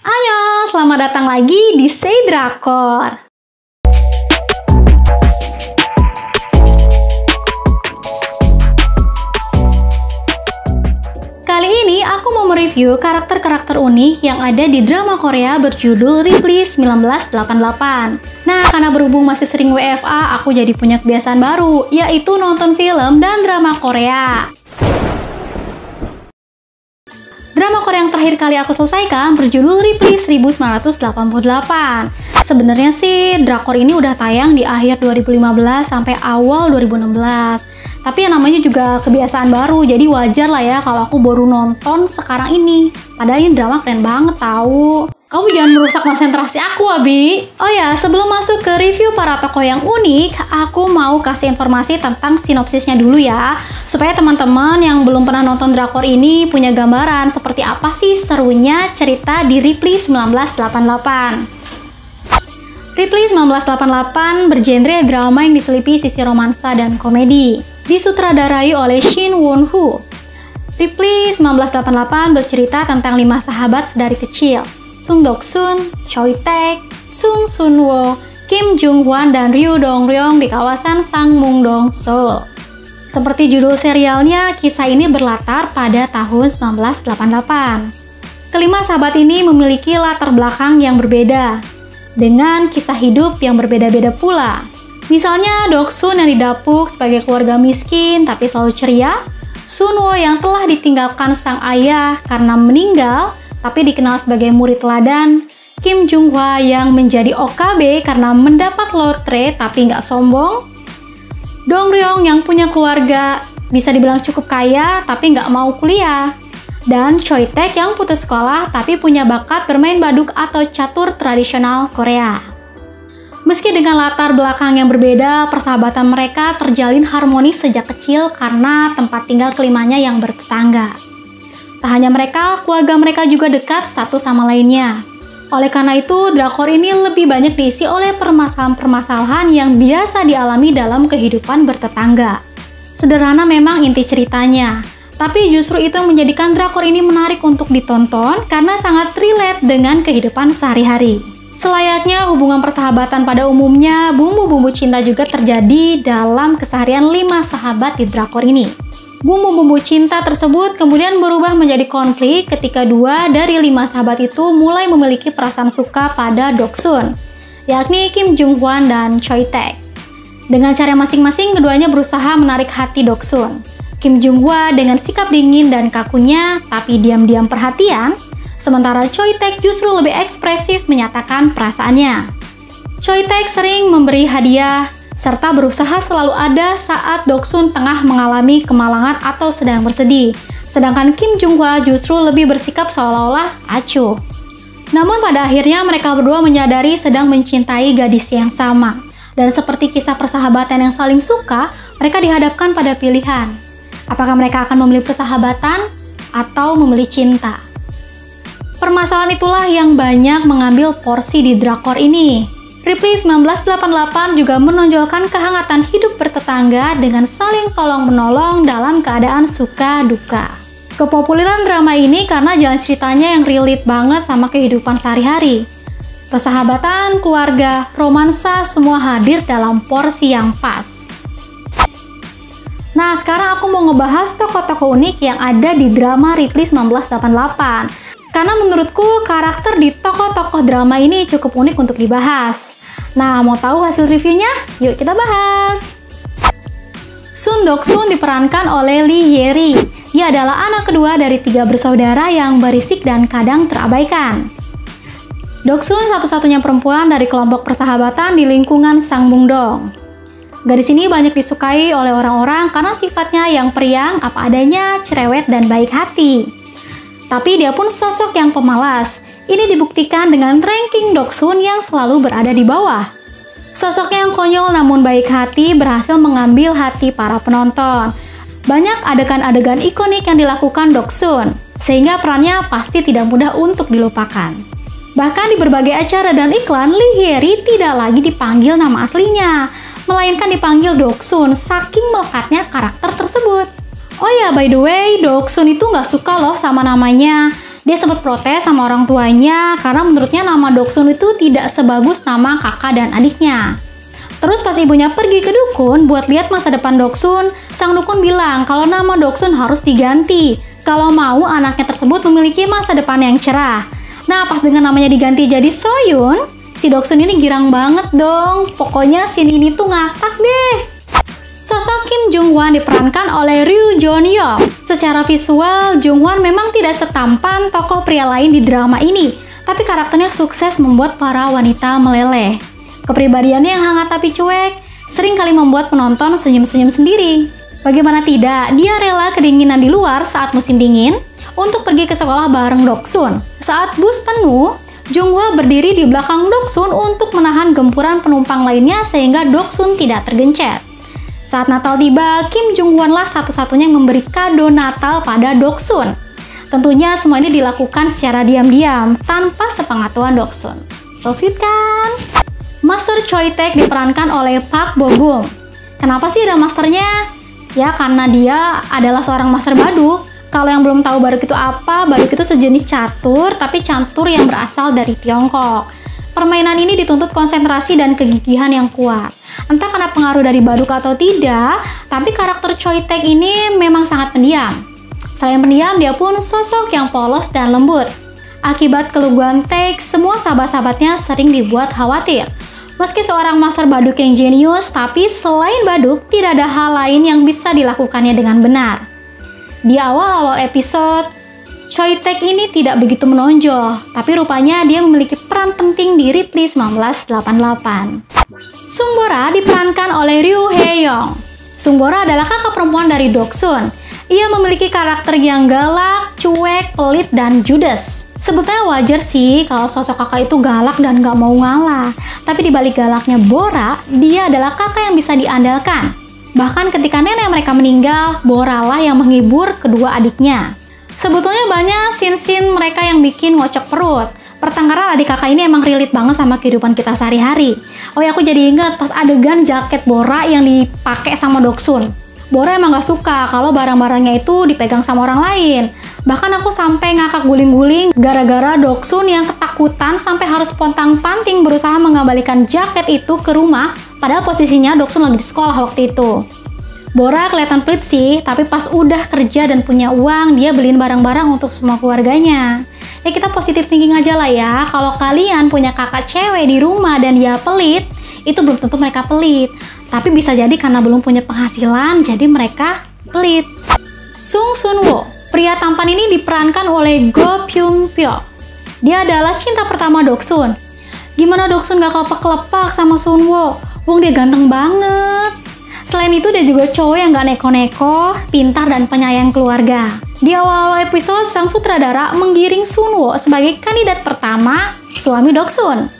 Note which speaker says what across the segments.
Speaker 1: Ayo, selamat datang lagi di Say Drakor. Kali ini aku mau mereview karakter-karakter unik yang ada di drama Korea berjudul Ripley 1988. Nah, karena berhubung masih sering WFA, aku jadi punya kebiasaan baru, yaitu nonton film dan drama Korea. Drama Korea yang terakhir kali aku selesaikan berjudul Ripley 1988. Sebenarnya sih, drakor ini udah tayang di akhir 2015 sampai awal 2016. Tapi yang namanya juga kebiasaan baru, jadi wajar lah ya kalau aku baru nonton sekarang ini. Padahal ini drama keren banget tahu. Kamu jangan merusak konsentrasi aku, Abi. Oh ya, sebelum masuk ke review para tokoh yang unik, aku mau kasih informasi tentang sinopsisnya dulu ya. Supaya teman-teman yang belum pernah nonton drakor ini punya gambaran seperti apa sih serunya cerita di Ripley 1988. Ripley 1988 bergenre drama yang diselipi sisi romansa dan komedi. Disutradarai oleh Shin Won-woo. Ripley 1988 bercerita tentang 5 sahabat sedari kecil. Sung Dok-sun, Choi Taek, Sung Sun-woo, Kim Jung-hwan, dan Ryu Dong-ryong di kawasan Sangmundong, Seoul. Seperti judul serialnya, kisah ini berlatar pada tahun 1988. Kelima sahabat ini memiliki latar belakang yang berbeda, dengan kisah hidup yang berbeda-beda pula. Misalnya Dok-sun yang didapuk sebagai keluarga miskin tapi selalu ceria, Sun-woo yang telah ditinggalkan sang ayah karena meninggal tapi dikenal sebagai murid teladan, Kim Jung-hwa yang menjadi OKB karena mendapat lotre tapi nggak sombong, Dong-ryong yang punya keluarga bisa dibilang cukup kaya tapi nggak mau kuliah, dan Choi Taek yang putus sekolah tapi punya bakat bermain baduk atau catur tradisional Korea. Meski dengan latar belakang yang berbeda, persahabatan mereka terjalin harmonis sejak kecil karena tempat tinggal kelimanya yang bertetangga. Tak hanya mereka, keluarga mereka juga dekat satu sama lainnya. Oleh karena itu, drakor ini lebih banyak diisi oleh permasalahan-permasalahan yang biasa dialami dalam kehidupan bertetangga. Sederhana memang inti ceritanya, tapi justru itu yang menjadikan drakor ini menarik untuk ditonton karena sangat relate dengan kehidupan sehari-hari. Selayaknya hubungan persahabatan pada umumnya, bumbu-bumbu cinta juga terjadi dalam keseharian 5 sahabat di drakor ini. Bumbu-bumbu cinta tersebut kemudian berubah menjadi konflik ketika 2 dari 5 sahabat itu mulai memiliki perasaan suka pada Dok-sun, yakni Kim Jung-hwan dan Choi Taek. Dengan cara masing-masing, keduanya berusaha menarik hati Dok-sun. Kim Jung-hwa dengan sikap dingin dan kakunya, tapi diam-diam perhatian, sementara Choi Taek justru lebih ekspresif menyatakan perasaannya. Choi Taek sering memberi hadiah, serta berusaha selalu ada saat Dok-sun tengah mengalami kemalangan atau sedang bersedih. Sedangkan Kim Jung-hwa justru lebih bersikap seolah-olah acuh. Namun pada akhirnya mereka berdua menyadari sedang mencintai gadis yang sama. Dan seperti kisah persahabatan yang saling suka, mereka dihadapkan pada pilihan. Apakah mereka akan memilih persahabatan atau memilih cinta? Permasalahan itulah yang banyak mengambil porsi di drakor ini. Ripley 1988 juga menonjolkan kehangatan hidup bertetangga dengan saling tolong-menolong dalam keadaan suka duka. Kepopuleran drama ini karena jalan ceritanya yang relate banget sama kehidupan sehari-hari. Persahabatan, keluarga, romansa, semua hadir dalam porsi yang pas. Nah, sekarang aku mau ngebahas tokoh-tokoh unik yang ada di drama Ripley 1988. Karena menurutku karakter di tokoh-tokoh drama ini cukup unik untuk dibahas. Nah, mau tahu hasil reviewnya? Yuk kita bahas! Sun Dok-sun diperankan oleh Lee Hye-ri. Dia adalah anak kedua dari 3 bersaudara yang berisik dan kadang terabaikan. Dok-sun satu-satunya perempuan dari kelompok persahabatan di lingkungan Sangmundong. Gadis ini banyak disukai oleh orang-orang karena sifatnya yang periang, apa adanya, cerewet, dan baik hati. Tapi dia pun sosok yang pemalas. Ini dibuktikan dengan ranking Dok-sun yang selalu berada di bawah. Sosoknya yang konyol namun baik hati berhasil mengambil hati para penonton. Banyak adegan-adegan ikonik yang dilakukan Dok-sun, sehingga perannya pasti tidak mudah untuk dilupakan. Bahkan di berbagai acara dan iklan, Lee Hye-ri tidak lagi dipanggil nama aslinya, melainkan dipanggil Dok-sun saking melekatnya karakter tersebut. Oh ya, by the way, Dok-sun itu nggak suka loh sama namanya. Dia sempat protes sama orang tuanya karena menurutnya nama Doksun itu tidak sebagus nama kakak dan adiknya. Terus pas ibunya pergi ke dukun buat lihat masa depan Doksun, sang dukun bilang kalau nama Doksun harus diganti kalau mau anaknya tersebut memiliki masa depan yang cerah. Nah, pas dengan namanya diganti jadi Soyun, si Doksun ini girang banget dong. Pokoknya scene ini tuh ngakak deh. Sosok Kim Jung Hwan diperankan oleh Ryu Jeon Yeok. Secara visual, Jung Hwan memang tidak setampan tokoh pria lain di drama ini, tapi karakternya sukses membuat para wanita meleleh. Kepribadiannya yang hangat tapi cuek, sering kali membuat penonton senyum-senyum sendiri. Bagaimana tidak, dia rela kedinginan di luar saat musim dingin untuk pergi ke sekolah bareng Doksun. Saat bus penuh, Jung Hwan berdiri di belakang Doksun untuk menahan gempuran penumpang lainnya sehingga Doksun tidak tergencet. Saat Natal tiba, Kim Jung Hwan lah satu-satunya yang memberi kado Natal pada Doksun. Tentunya semua ini dilakukan secara diam-diam, tanpa sepengetahuan Doksun. So sweet kan? Master Choi Taek diperankan oleh Park Bo Gum. Kenapa sih ada masternya? Ya karena dia adalah seorang master baduk. Kalau yang belum tahu baduk itu apa, baduk itu sejenis catur, tapi catur yang berasal dari Tiongkok. Permainan ini dituntut konsentrasi dan kegigihan yang kuat. Entah karena pengaruh dari baduk atau tidak, tapi karakter Choi Taek ini memang sangat pendiam. Selain pendiam, dia pun sosok yang polos dan lembut. Akibat keluguan Taek, semua sahabat-sahabatnya sering dibuat khawatir. Meski seorang master baduk yang jenius, tapi selain baduk, tidak ada hal lain yang bisa dilakukannya dengan benar. Di awal-awal episode, Choi Taek ini tidak begitu menonjol, tapi rupanya dia memiliki peran penting di Ripley 1988. Sung Bora diperankan oleh Ryu Hae-young. Sung Bora adalah kakak perempuan dari Doksun. Ia memiliki karakter yang galak, cuek, pelit, dan judes. Sebetulnya wajar sih kalau sosok kakak itu galak dan gak mau ngalah. Tapi di balik galaknya Bora, dia adalah kakak yang bisa diandalkan. Bahkan ketika nenek mereka meninggal, Bora lah yang menghibur kedua adiknya. Sebetulnya banyak scene-scene mereka yang bikin ngocok perut. Pertengkaran adik kakak ini emang relate banget sama kehidupan kita sehari-hari. Oh ya, aku jadi inget pas adegan jaket Bora yang dipakai sama Doksun. Bora emang gak suka kalau barang-barangnya itu dipegang sama orang lain. Bahkan aku sampai ngakak guling-guling gara-gara Doksun yang ketakutan sampai harus pontang-panting berusaha mengembalikan jaket itu ke rumah, padahal posisinya Doksun lagi di sekolah waktu itu. Bora kelihatan pelit sih, tapi pas udah kerja dan punya uang, dia beliin barang-barang untuk semua keluarganya. Ya kita positif thinking aja lah ya, kalau kalian punya kakak cewek di rumah dan dia pelit, itu belum tentu mereka pelit. Tapi bisa jadi karena belum punya penghasilan, jadi mereka pelit. Sung Sun Wo, pria tampan ini diperankan oleh Go Pyung Pyo. Dia adalah cinta pertama Doksun. Gimana Doksun gak kelepek-kelepek sama Sun Wo? Wong dia ganteng banget. Selain itu dia juga cowok yang gak neko-neko, pintar dan penyayang keluarga. Di awal episode, sang sutradara menggiring Sun Wo sebagai kandidat pertama suami Doksun.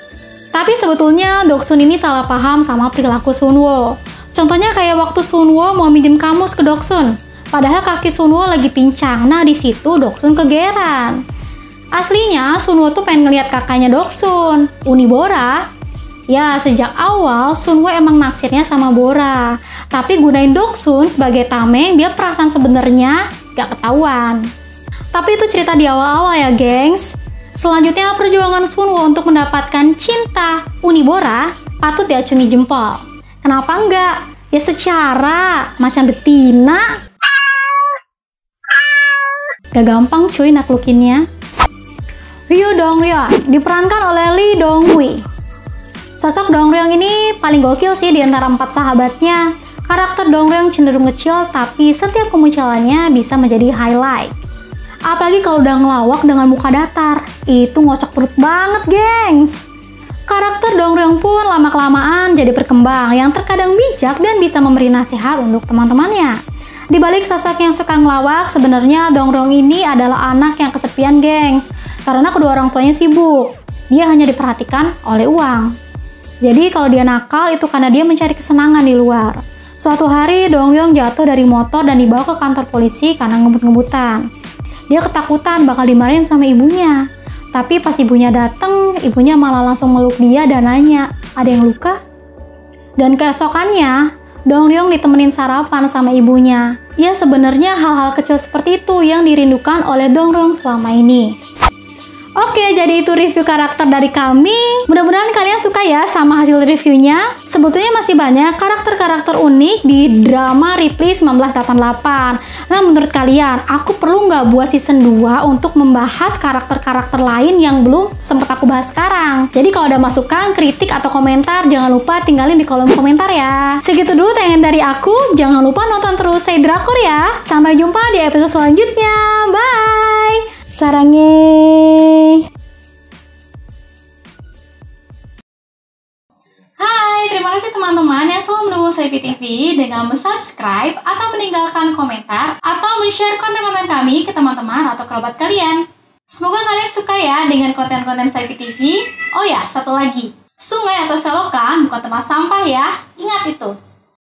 Speaker 1: Tapi sebetulnya Doksun ini salah paham sama perilaku Sun Wo. Contohnya kayak waktu Sun Wo mau minjem kamus ke Doksun, padahal kaki Sun Wo lagi pincang. Nah di situ Doksun kegeran. Aslinya Sun Wo tuh pengen ngeliat kakaknya Doksun, Uni Bora. Ya sejak awal Sun Wo emang naksirnya sama Bora, tapi gunain Doksun sebagai tameng biar perasaan sebenarnya gak ketahuan. Tapi itu cerita di awal-awal ya gengs. Selanjutnya perjuangan Sun Wo untuk mendapatkan cinta Uni Bora patut diacungi jempol. Kenapa enggak? Ya secara macam betina. Gak gampang cuy naklukinnya. Ryu Dong Ryeon diperankan oleh Lee Dong Hui. Sosok Dong Ryeon ini paling gokil sih di antara 4 sahabatnya. Karakter Dong Ryeon cenderung kecil, tapi setiap kemunculannya bisa menjadi highlight. Apalagi kalau udah ngelawak dengan muka datar, itu ngocok perut banget gengs. Karakter Dong Ryeon pun lama-kelamaan jadi berkembang, yang terkadang bijak dan bisa memberi nasihat untuk teman-temannya. Di balik sosok yang suka ngelawak, sebenarnya Dong Ryeon ini adalah anak yang kesepian gengs, karena kedua orang tuanya sibuk. Dia hanya diperhatikan oleh uang. Jadi kalau dia nakal itu karena dia mencari kesenangan di luar. Suatu hari Dong Ryeon jatuh dari motor dan dibawa ke kantor polisi karena ngebut-ngebutan. Dia ketakutan bakal dimarahin sama ibunya. Tapi pas ibunya dateng, ibunya malah langsung meluk dia dan nanya, ada yang luka? Dan keesokannya, Dong Ryeon ditemenin sarapan sama ibunya. Ya sebenarnya hal-hal kecil seperti itu yang dirindukan oleh Dong Ryeon selama ini. Oke, jadi itu review karakter dari kami. Mudah-mudahan kalian suka ya sama hasil reviewnya. Sebetulnya masih banyak karakter-karakter unik di drama Ripley 1988. Nah, menurut kalian, aku perlu nggak buat season 2 untuk membahas karakter-karakter lain yang belum sempat aku bahas sekarang? Jadi kalau ada masukan, kritik, atau komentar, jangan lupa tinggalin di kolom komentar ya. Segitu dulu tayangan dari aku. Jangan lupa nonton terus Say Drakor ya. Sampai jumpa di episode selanjutnya. Bye! Sarangnya. Hai, terima kasih teman-teman yang selalu mendukung Sleepy TV dengan subscribe atau meninggalkan komentar atau men-share konten-konten kami ke teman-teman atau kerabat kalian. Semoga kalian suka ya dengan konten-konten Sleepy TV. Oh ya, satu lagi. Sungai atau selokan bukan tempat sampah ya. Ingat itu.